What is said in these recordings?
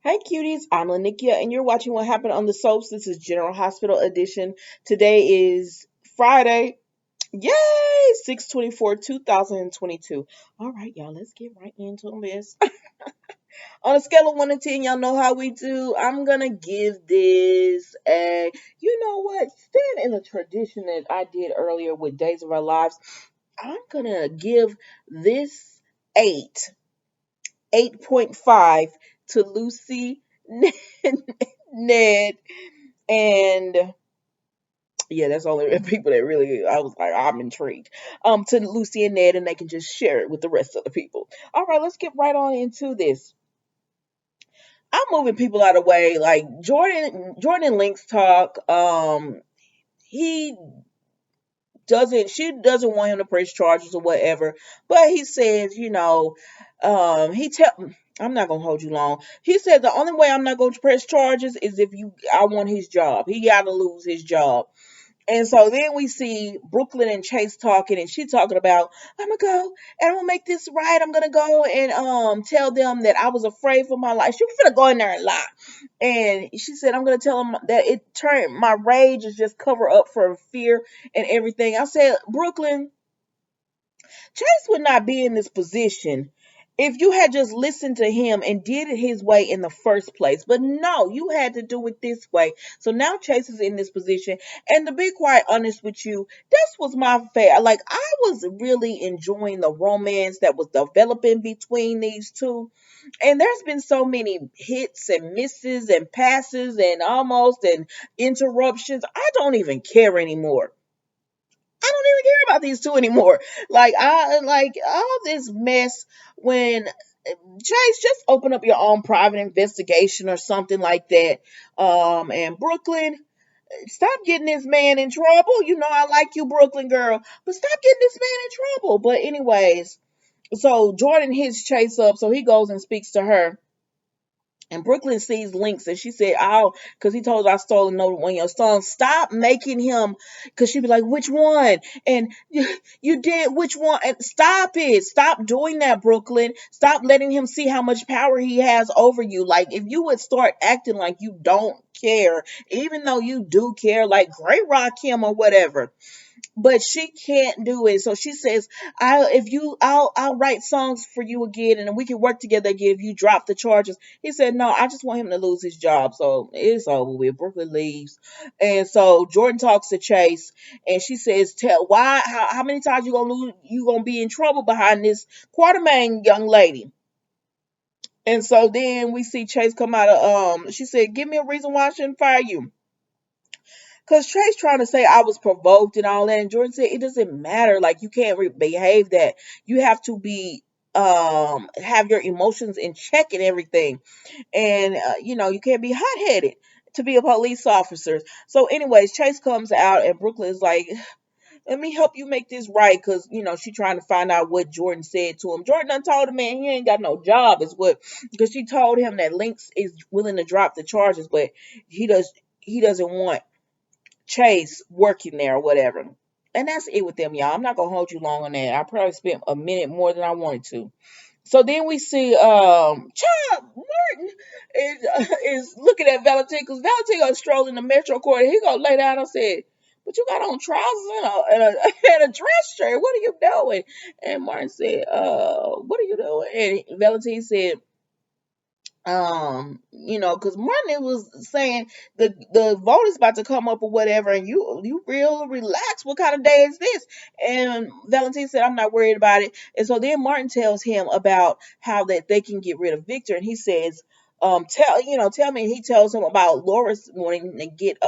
Hi, cuties. I'm Lanikia, and you're watching What Happened on the Soaps. This is General Hospital Edition. Today is Friday. Yay! 6/24, 2022. All right, y'all, let's get right into this. On a scale of 1 to 10, y'all know how we do. I'm going to give this you know what? Staying in the tradition that I did earlier with Days of Our Lives, I'm going to give this 8. 8.5 to Lucy, Ned, and yeah, that's all the people that really I was like, I'm intrigued. To Lucy and Ned, and they can just share it with the rest of the people. All right, let's get right on into this. I'm moving people out of the way. Like Jordan Links talk. He she doesn't want him to press charges or whatever, but he says, he tell I'm not gonna hold you long. He said the only way I'm not going to press charges is if I want his job. He got to lose his job. And so then we see Brooklyn and Chase talking, and she talking about, I'm gonna go and I'm gonna make this right. I'm gonna go and tell them that I was afraid for my life. She was gonna go in there and lie. And she said, I'm gonna tell them that it turned my rage is just cover up for fear and everything. I said, Brooklyn, Chase would not be in this position if you had just listened to him and did it his way in the first place. But no, you had to do it this way. So now Chase is in this position. And to be quite honest with you, this was my favorite. Like, I was really enjoying the romance that was developing between these two. And there's been so many hits and misses and passes and almost and interruptions. I don't even care anymore. I don't even care about these two anymore. Like I like all this mess when Chase, just open up your own private investigation or something like that. And Brooklyn, stop getting this man in trouble. You know I like you, Brooklyn girl, but stop getting this man in trouble. But anyways, so Jordan hits Chase up, so he goes and speaks to her. And Brooklyn sees Links and she said, "Oh, because he told her I stole another one of your songs. Stop making him," because she'd be like, "Which one?" And you did which one? And stop it. Stop doing that, Brooklyn. Stop letting him see how much power he has over you. Like, if you would start acting like you don't care, even though you do care, like Grey Rock him or whatever, but she can't do it. So she says, I'll write songs for you again and we can work together again if you drop the charges." He said, "No, I just want him to lose his job." So it's over with. Brooklyn leaves. And so Jordan talks to Chase and she says, "Tell why how many times you gonna be in trouble behind this Quartermain young lady?" And so then we see Chase come out of she said, "Give me a reason why I shouldn't fire you." Because Trey's trying to say I was provoked and all that. And Jordan said it doesn't matter. Like, you can't behave that. You have to be, have your emotions in check and everything. And, you can't be hot headed to be a police officer. So, anyways, Chase comes out and Brooklyn is like, let me help you make this right. Because, she trying to find out what Jordan said to him. Jordan done told him, man, he ain't got no job, is what, because she told him that Lynx is willing to drop the charges, but he doesn't want Chase working there or whatever. And that's it with them, y'all. I'm not gonna hold you long on that. I probably spent a minute more than I wanted to. So then we see Child Martin is looking at Valentine because Valentine goes strolling the Metro Court. He gonna lay down and said, "But you got on trousers and a dress shirt. What are you doing?" And Martin said, "What are you doing?" And Valentine said, because Martin was saying the vote is about to come up or whatever, and you real relaxed. What kind of day is this? And Valentine said, "I'm not worried about it." And so then Martin tells him about how that they can get rid of Victor, and he says, tell me. And he tells him about Laura's wanting to get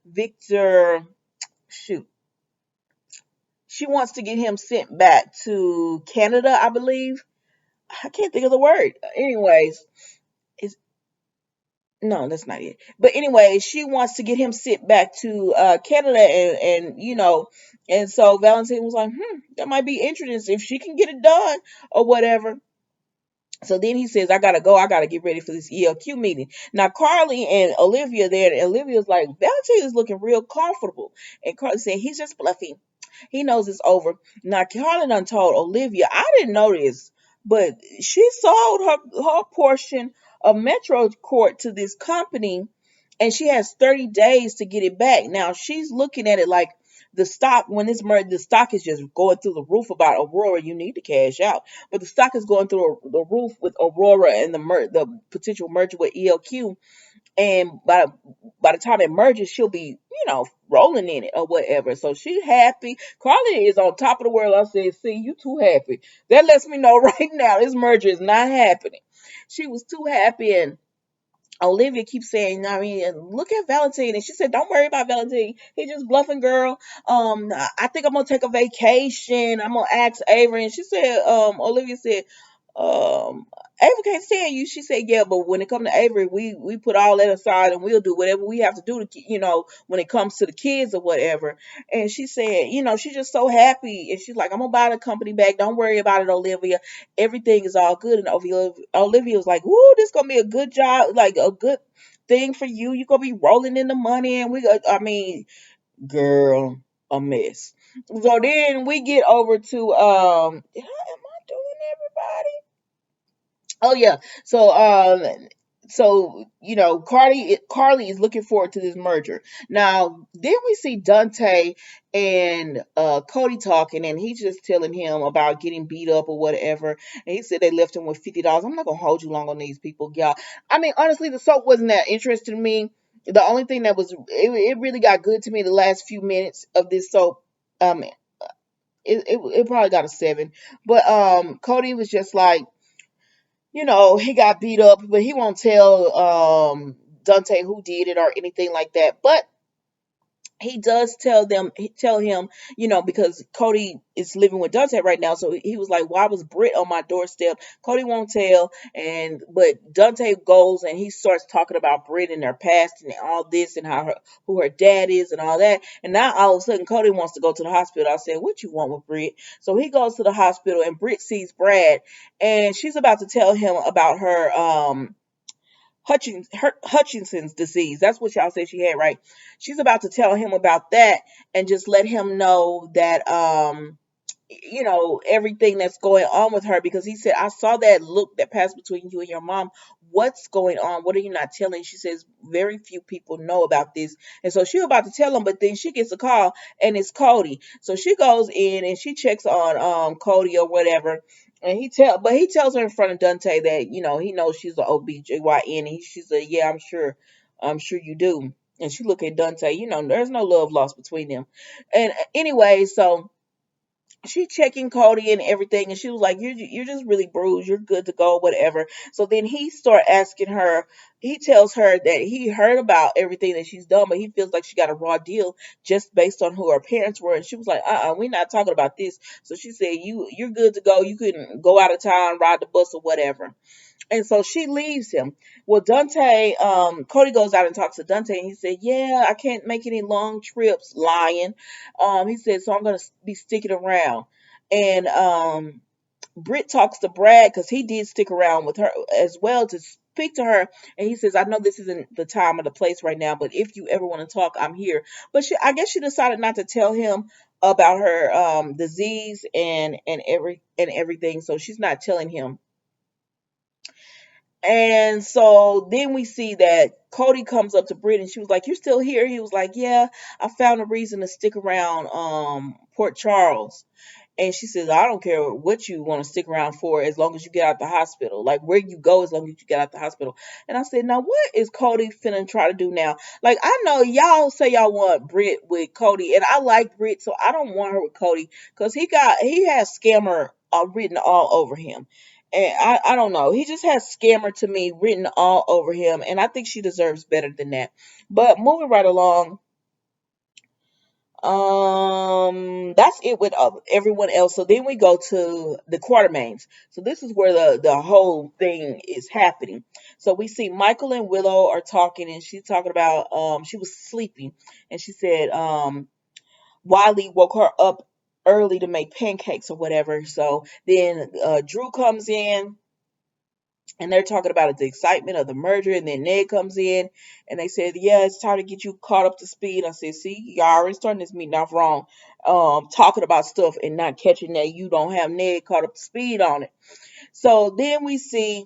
Victor. Shoot, she wants to get him sent back to Canada, I believe. I can't think of the word. Anyways, no, that's not it. But anyway, she wants to get him sent back to Canada, and so Valentine was like, that might be interesting if she can get it done or whatever. So then he says, "I gotta go. I gotta get ready for this ELQ meeting." Now Carly and Olivia there, and Olivia's like, "Valentine is looking real comfortable," and Carly said, "He's just bluffing. He knows it's over." Now Carly done told Olivia, I didn't know this, but she sold her portion of Metro Court to this company, and she has 30 days to get it back. Now she's looking at it like the stock, when this merge, the stock is just going through the roof about Aurora. You need to cash out, but the stock is going through the roof with Aurora and the potential merger with ELQ. And by the time it merges, she'll be, rolling in it or whatever. So she happy. Carly is on top of the world. I said, see, you too happy. That lets me know right now this merger is not happening. She was too happy, and Olivia keeps saying, I mean, look at Valentine. And she said, don't worry about Valentine. He's just bluffing, girl. I think I'm going to take a vacation. I'm going to ask Avery. And she said, Olivia said, Avery can't stand you. She said, yeah, but when it comes to Avery, we put all that aside and we'll do whatever we have to do to, when it comes to the kids or whatever. And she said, she's just so happy. And she's like, I'm going to buy the company back. Don't worry about it, Olivia. Everything is all good. And Olivia was like, woo, this going to be a good job, like a good thing for you. You're going to be rolling in the money. And I mean, girl, a mess. So then we get over to, am I doing everybody? Oh yeah. So Carly is looking forward to this merger. Now, then we see Dante and Cody talking, and he's just telling him about getting beat up or whatever. And he said they left him with $50. I'm not gonna hold you long on these people, y'all. I mean, honestly, the soap wasn't that interesting to me. The only thing that it really got good to me the last few minutes of this soap. Um, it probably got a 7, but Cody was just like, he got beat up, but he won't tell Dante who did it or anything like that. But he does tell him, because Cody is living with Dante right now. So he was like, why was Britt on my doorstep? Cody won't tell. But Dante goes and he starts talking about Britt and their past and all this and who her dad is and all that. And now all of a sudden Cody wants to go to the hospital. I said, what you want with Britt? So he goes to the hospital and Britt sees Brad, and she's about to tell him about her Hutchinson's disease. That's what y'all said she had, right? She's about to tell him about that and just let him know that everything that's going on with her, because he said, I saw that look that passed between you and your mom. What's going on? What are you not telling? She says, very few people know about this. And so she's about to tell him, but then she gets a call and it's Cody. So she goes in and she checks on Cody or whatever. And he tells her in front of Dante that, he knows she's an OBGYN. And she said, yeah, I'm sure you do. And she look at Dante, there's no love lost between them. And anyway, so she checking Cody and everything, and she was like, you're just really bruised, you're good to go, whatever. So then he start asking her, he tells her that he heard about everything that she's done, but he feels like she got a raw deal just based on who her parents were. And she was like, we're not talking about this. So she said, you're good to go, you can go out of town, ride the bus or whatever. And so she leaves him. Well, Cody goes out and talks to Dante, and he said, yeah, I can't make any long trips, lying. He said, so I'm going to be sticking around. And Britt talks to Brad, because he did stick around with her as well to speak to her. And he says, I know this isn't the time or the place right now, but if you ever want to talk, I'm here. But I guess she decided not to tell him about her disease and everything. So she's not telling him. And so then we see that Cody comes up to Britt, and she was like, you're still here? He was like, yeah, I found a reason to stick around Port Charles. And she says, I don't care what you want to stick around for as long as you get out the hospital. Like, where you go as long as you get out the hospital. And I said, now what is Cody finna try to do now? Like, I know y'all say y'all want Britt with Cody, and I like Britt, so I don't want her with Cody, because he has scammer written all over him. And I don't know. He just has scammer to me written all over him. And I think she deserves better than that. But moving right along, that's it with everyone else. So then we go to the Quartermains. So this is where the whole thing is happening. So we see Michael and Willow are talking, and she's talking about she was sleeping, and she said Wiley woke her up early to make pancakes or whatever. So then Drew comes in, and they're talking about the excitement of the merger, and then Ned comes in and they said, yeah, it's time to get you caught up to speed. I said, see, y'all already starting this meeting off wrong, talking about stuff and not catching that you don't have Ned caught up to speed on it. So then we see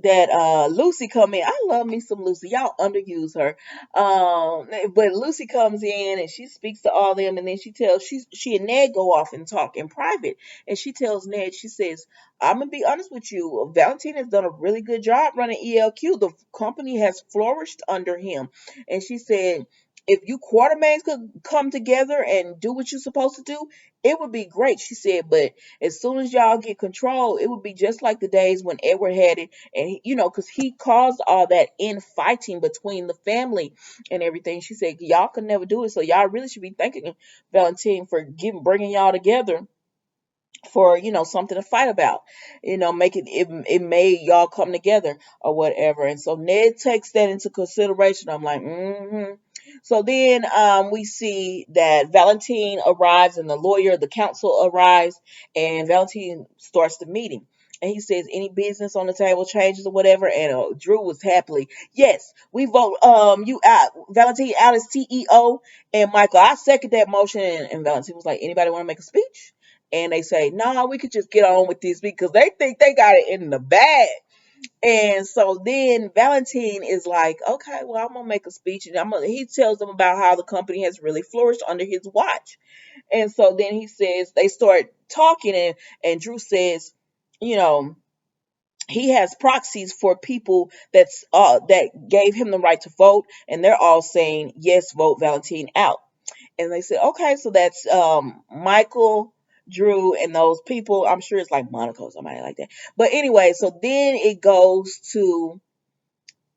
that Lucy come in. I love me some Lucy. Y'all underuse her. But Lucy comes in and she speaks to all them, and then she and Ned go off and talk in private. And she tells Ned, she says, I'm gonna be honest with you, Valentine has done a really good job running ELQ. The company has flourished under him. And she said, if you Quartermains could come together and do what you're supposed to do, it would be great. She said, but as soon as y'all get control, it would be just like the days when Edward had it, and because he caused all that infighting between the family and everything. She said y'all could never do it, so y'all really should be thanking Valentine for bringing y'all together for something to fight about, making it made y'all come together or whatever. And so Ned takes that into consideration. I'm like, mm-hmm. So then we see that Valentine arrives and the lawyer, the counsel arrives, and Valentine starts the meeting. And he says, any business on the table changes or whatever. And Drew was happily, yes, we vote you out, Valentine out as CEO. And Michael, I second that motion. And Valentine was like, anybody want to make a speech? And they say, no, we could just get on with this because they think they got it in the bag. And so then Valentine is like, okay, well, I'm gonna make a speech, and he tells them about how the company has really flourished under his watch. And so then he says they start talking, and Drew says, you know, he has proxies for people that gave him the right to vote, and they're all saying yes, vote Valentine out. And they said, okay, so that's Michael, Drew, and those people. I'm sure it's like Monica or somebody like that. But anyway, so then it goes to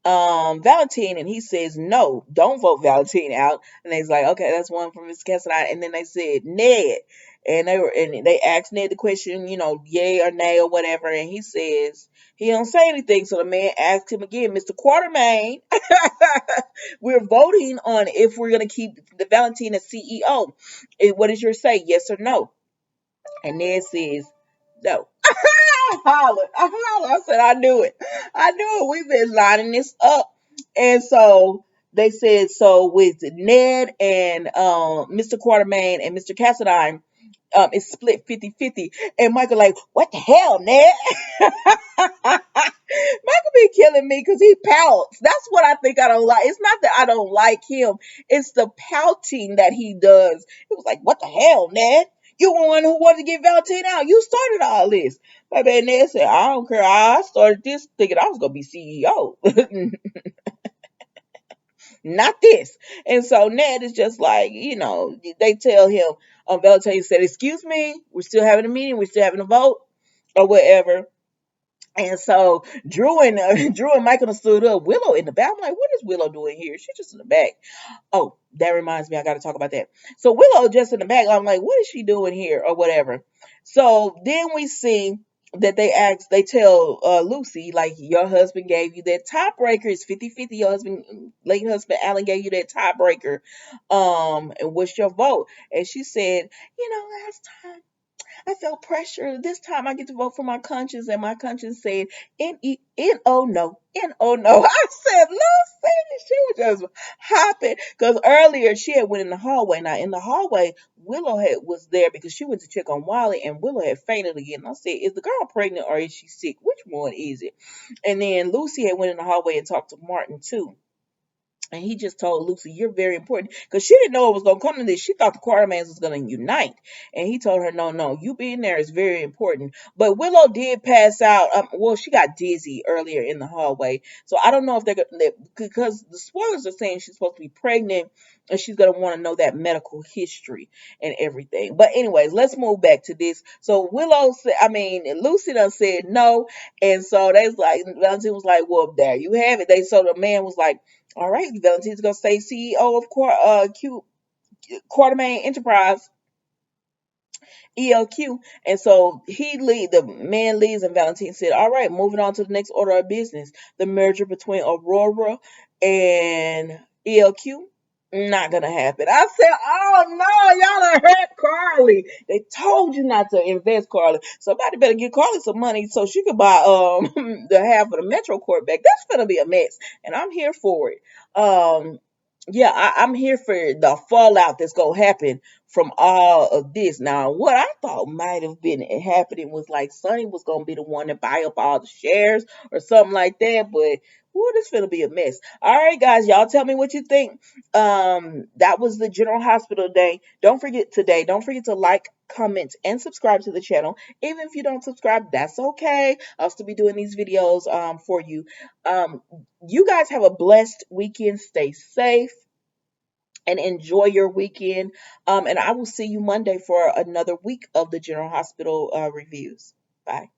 Valentine, and he says, no, don't vote Valentine out. And he's like, okay, that's one from Miss Cassidy. And then they said Ned, and they asked Ned the question, yay or nay or whatever, and he says he don't say anything. So the man asked him again, Mr. Quartermain, we're voting on if we're gonna keep the Valentine as CEO. What is your say, yes or no? And Ned says no. I said, I knew it. I knew it. We've been lining this up. And so they said, so with Ned and Mr. Quartermain and Mr. Cassadine, it's split 50-50. And Michael like, what the hell, Ned? Michael be killing me because he pouts. That's what I think I don't like. It's not that I don't like him. It's the pouting that he does. It was like, what the hell, Ned? You were one who wanted to get Valentine out. You started all this. My man Ned said, I don't care. I started this thinking I was going to be CEO. Not this. And so Ned is just like, they tell him, Valentine said, excuse me, we're still having a meeting. We're still having a vote or whatever. And so Drew and Michael stood up. Willow in the back. I'm like, what is Willow doing here? She's just in the back. Oh, that reminds me, I got to talk about that. So Willow just in the back. I'm like, what is she doing here or whatever? So then we see that they tell Lucy, like, your husband gave you that tiebreaker. It's 50-50. Your late husband Alan gave you that tiebreaker. And what's your vote? And she said, last time I felt pressure. This time I get to vote for my conscience, and my conscience said N-O no. N-O no. I said, Lucy, she was just hopping. Because earlier she had went in the hallway. Now in the hallway, Willow was there because she went to check on Wally, and Willow had fainted again. I said, is the girl pregnant or is she sick? Which one is it? And then Lucy had went in the hallway and talked to Martin too. And he just told Lucy, you're very important. Because she didn't know it was going to come to this. She thought the Quartermains was going to unite. And he told her, no, you being there is very important. But Willow did pass out. Well, she got dizzy earlier in the hallway. So I don't know if because the spoilers are saying she's supposed to be pregnant. And she's going to want to know that medical history and everything. But anyways, let's move back to this. So Lucy done said no. And so Valentine was like, well, there you have it. So the man was like, all right, Valentine's gonna stay CEO of Quartermain Enterprise, ELQ. And so the man leaves, and Valentine said, all right, moving on to the next order of business, the merger between Aurora and ELQ. Not gonna happen. I said, oh no, y'all done hurt Carly. They told you not to invest, Carly. Somebody better give Carly some money so she could buy the half of the Metro Court back. That's gonna be a mess. And I'm here for it. Yeah, I'm here for the fallout that's gonna happen from all of this. Now, what I thought might have been happening was like Sonny was gonna be the one to buy up all the shares or something like that, but ooh, this gonna be a mess. All right, guys, y'all tell me what you think. That was the General Hospital day. Don't forget to like, comment, and subscribe to the channel. Even if you don't subscribe, that's okay. I'll still be doing these videos for you. Um, you guys have a blessed weekend. Stay safe and enjoy your weekend. And I will see you Monday for another week of the General Hospital reviews. Bye.